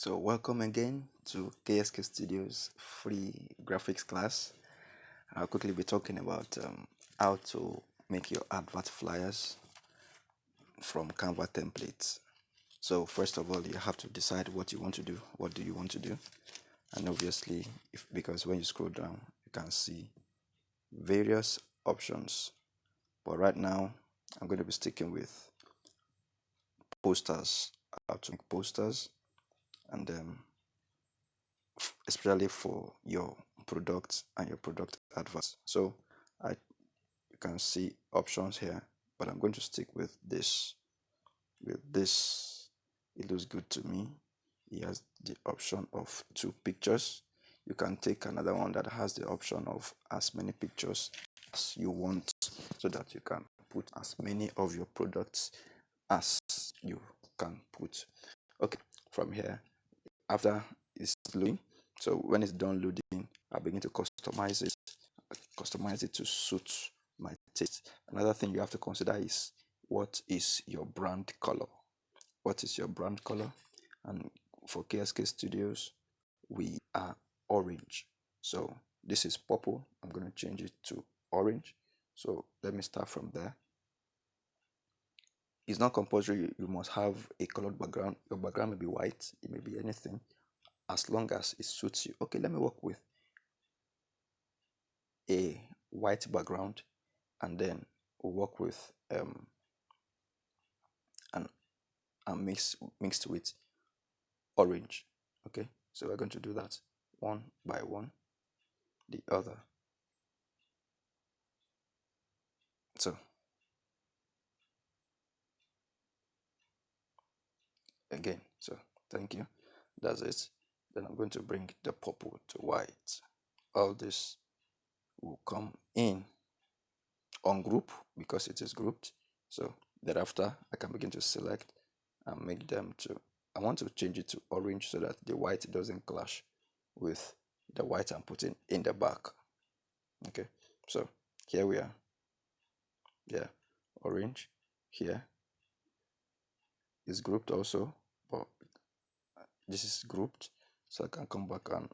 So welcome again to KSK Studios free graphics class. I'll quickly be talking about how to make your advert flyers from Canva templates. So first of all, you have to decide what you want to do. What do you want to do? And obviously, because when you scroll down, you can see various options. But right now, I'm going to be sticking with posters. How to make posters, and especially for your products and your product adverts. So I you can see options here, but I'm going to stick with this. With this, it looks good to me. It has the option of 2 pictures. You can take another one that has the option of as many pictures as you want, so that you can put as many of your products as you can put. Okay, from here, after it's loading, so when it's done loading, I begin to customize it to suit my taste. Another thing you have to consider is, what is your brand color? What is your brand color? And for KSK Studios, we are orange. So this is purple. I'm going to change it to orange. So let me start from there. It's not compulsory you must have a colored background. Your background may be white, it may be anything, as long as it suits you. Okay, let me work with a white background, and then we'll work with and mixed with orange. Okay, so we're going to do that one by one, the other. So again, so thank you, that's it. Then I'm going to bring the purple to white. All this will come in on group because it is grouped. So thereafter I can begin to select and make them to, I want to change it to orange so that the white doesn't clash with the white I'm putting in the back. Okay, so here we are. Yeah, orange here is grouped also, but this is grouped, so I can come back and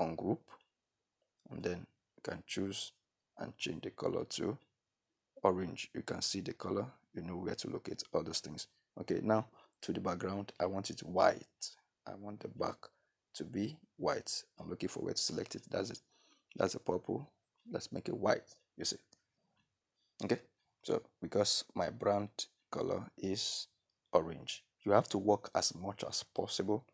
ungroup, and then you can choose and change the color to orange. You can see the color, you know where to locate all those things. Okay, now to the background, I want it white. I want the back to be white. I'm looking for where to select it. That's it. That's a purple. Let's make it white. You see. Okay, so because my brand color is orange, you have to work as much as possible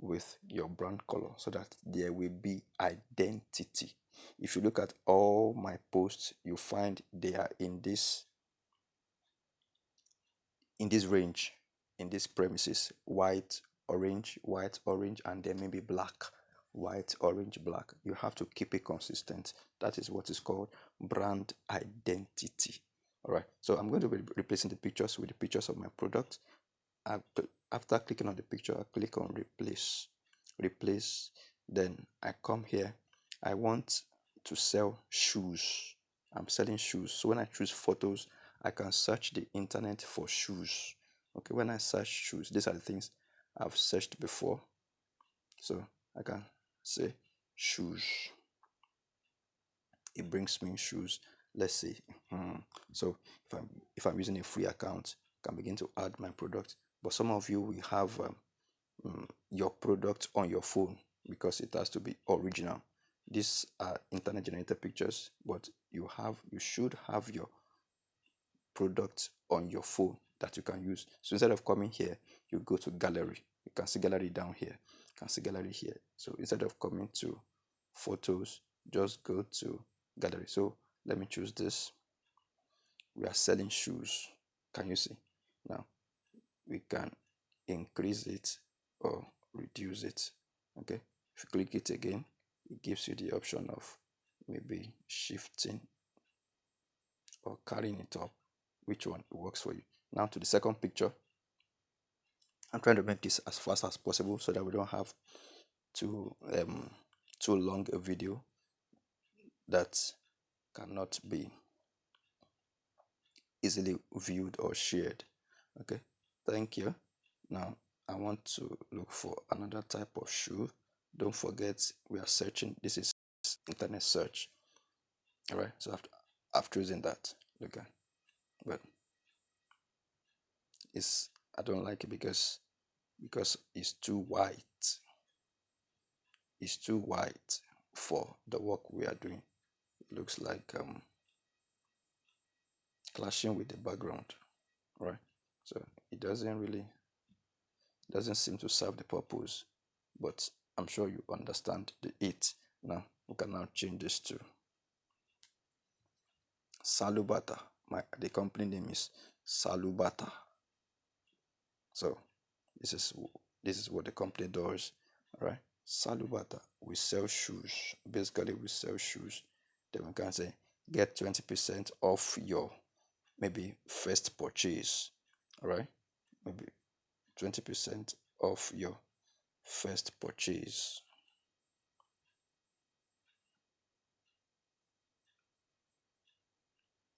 with your brand color so that there will be identity. If you look at all my posts, you find they are in this range, in this premises: white, orange, and then maybe black. White, orange, black. You have to keep it consistent. That is what is called brand identity. All right, so I'm going to be replacing the pictures with the pictures of my product. After clicking on the picture, I click on replace. Then I come here. I want to sell shoes. I'm selling shoes. So when I choose photos, I can search the internet for shoes. Okay, when I search shoes, these are the things I've searched before. So I can say shoes. It brings me shoes. Let's see. So if I'm using a free account, I can begin to add my product. But some of you will have your product on your phone because it has to be original. These are internet generated pictures, but you should have your product on your phone that you can use. So instead of coming here, you go to gallery. You can see gallery down here. You can see gallery here. So instead of coming to photos, just go to gallery. So let me choose this. We are selling shoes. Can you see? Now we can increase it or reduce it. Okay, if you click it again, it gives you the option of maybe shifting or carrying it up. Which one works for you? Now to the second picture. I'm trying to make this as fast as possible so that we don't have too long a video that cannot be easily viewed or shared. Okay, thank you. Now I want to look for another type of shoe. Don't forget we are searching. This is internet search. All right. So I've chosen that. Okay. But it's I don't like it because it's too white. It's too white for the work we are doing. It looks like clashing with the background, right? So it doesn't seem to serve the purpose, but I'm sure you understand the it. Now we can now change this to Salubata. The company name is Salubata. So this is this is what the company does, right? Salubata. We sell shoes. Basically, we sell shoes. Then we can say get 20% off your maybe first purchase. All right, maybe 20% off your first purchase.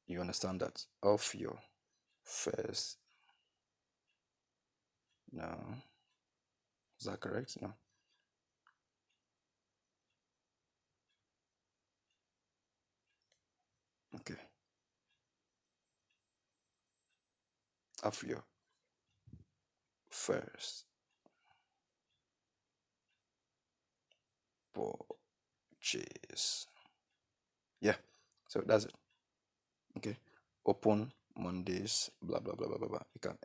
You understand that? Off your first. No, is that correct? No. Okay. Off your first purchase. Yeah. So that's it. Okay. Open Mondays. Blah blah blah blah blah blah. You can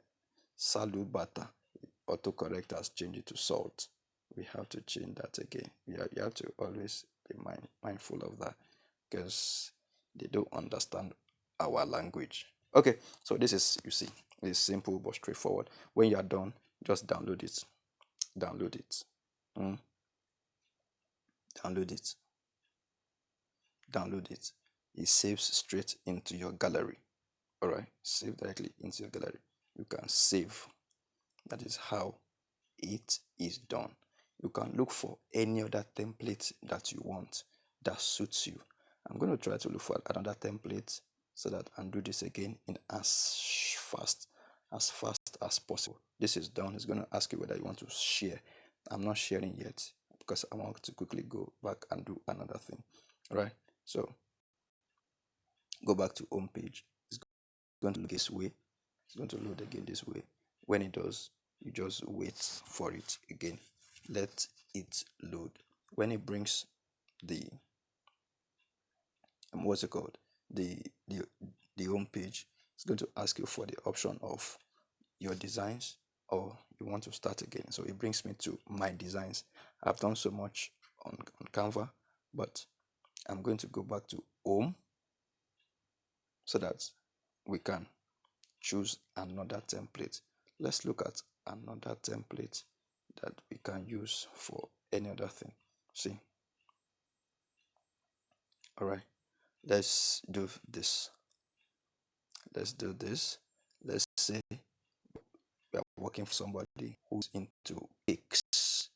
salute butter. Autocorrect has changed it to salt. We have to change that again. You have to always be mindful of that because they don't understand our language. Okay, so this is, you see, it's simple but straightforward. When you are done, just download it. Download it. Mm, download it. Download it. It saves straight into your gallery. All right, save directly into your gallery. You can save. That is how it is done. You can look for any other template that you want that suits you. I'm going to try to look for another template so that I can do this again in as fast as possible. This is done. It's going to ask you whether you want to share. I'm not sharing yet because I want to quickly go back and do another thing. All right. So go back to home page. It's going to look this way. It's going to load again this way. When it does, you just wait for it again. Let it load. When it brings the what's it called? The the home page, it's going to ask you for the option of your designs or you want to start again. So it brings me to my designs. I've done so much on Canva, but I'm going to go back to home so that we can choose another template. Let's look at another template that we can use for any other thing. See, all right, let's do this. Let's do this. Let's say we are working for somebody who's into cakes.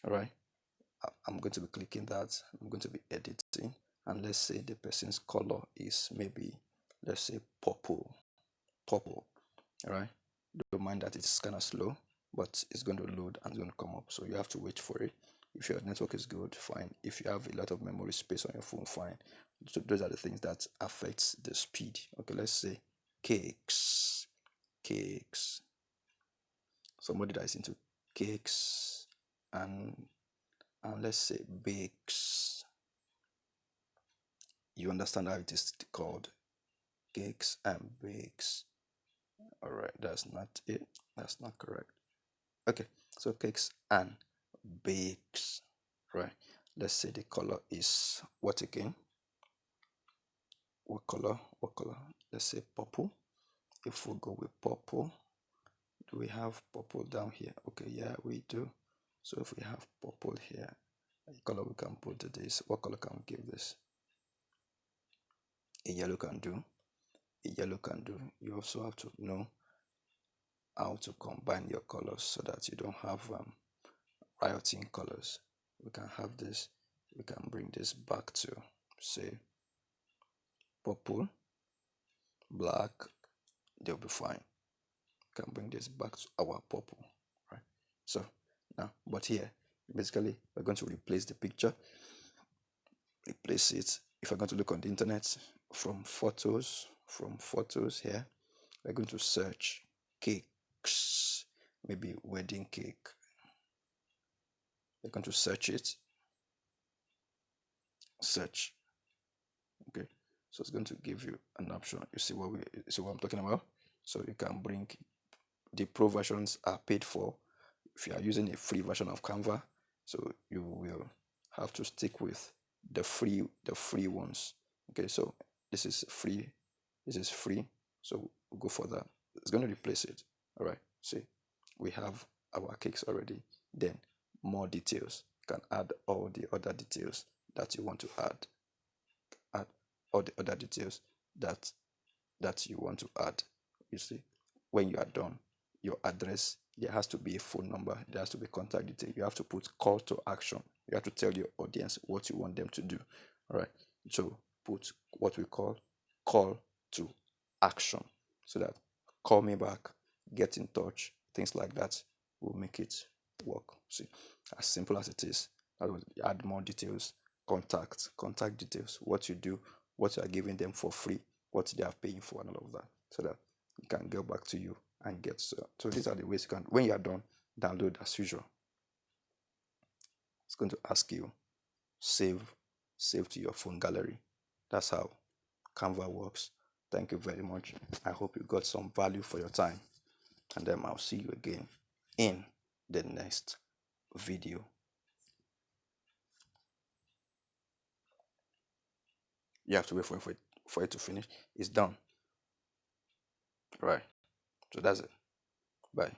All right, I'm going to be clicking that. I'm going to be editing, and let's say the person's color is maybe, let's say purple. All right, don't mind that it's kind of slow, but it's going to load and it's going to come up. So you have to wait for it. If your network is good, fine. If you have a lot of memory space on your phone, fine. So those are the things that affects the speed. Okay, let's say cakes. Cakes. Somebody that is into cakes and let's say bakes. You understand how it is called? Cakes and bakes. Alright, that's not it. That's not correct. Okay, so cakes and bakes. Right. Let's say the color is what again? What color? What color? Let's say purple. If we go with purple, do we have purple down here? Okay, yeah, we do. So if we have purple here, a color we can put to this. What color can we give this? A yellow can do. A yellow can do. You also have to know how to combine your colors so that you don't have rioting colors. We can have this. We can bring this back to say purple, black. They'll be fine. can bring this back to our purple, right? So now, but here, basically, we're going to replace the picture, replace it. If I'm going to look on the internet from photos here, we're going to search cakes, maybe wedding cake. We're going to search it, search. Okay, so it's going to give you an option. You see what I'm talking about? So you can bring the pro versions are paid for. If you are using a free version of Canva, so you will have to stick with the free ones. Okay, so this is free, so we'll go for that. It's going to replace it. All right, see, we have our cakes already. Then more details. You can add all the other details that you want to add all the other details that you want to add. You see, when you are done, your address, there has to be a phone number, there has to be contact detail. You have to put call to action. You have to tell your audience what you want them to do. All right. So put what we call call to action, so that call me back, get in touch, things like that will make it work. See, as simple as it is. Add more details, contact details, what you do, what you are giving them for free, what they are paying for, and all of that, so that it can go back to you and get. So these are the ways you can. When you are done, download as usual. It's going to ask you save to your phone gallery. That's how Canva works. Thank you very much. I hope you got some value for your time, and then I'll see you again in the next video. You have to wait for it to finish. It's done. Right. So that's it. Bye.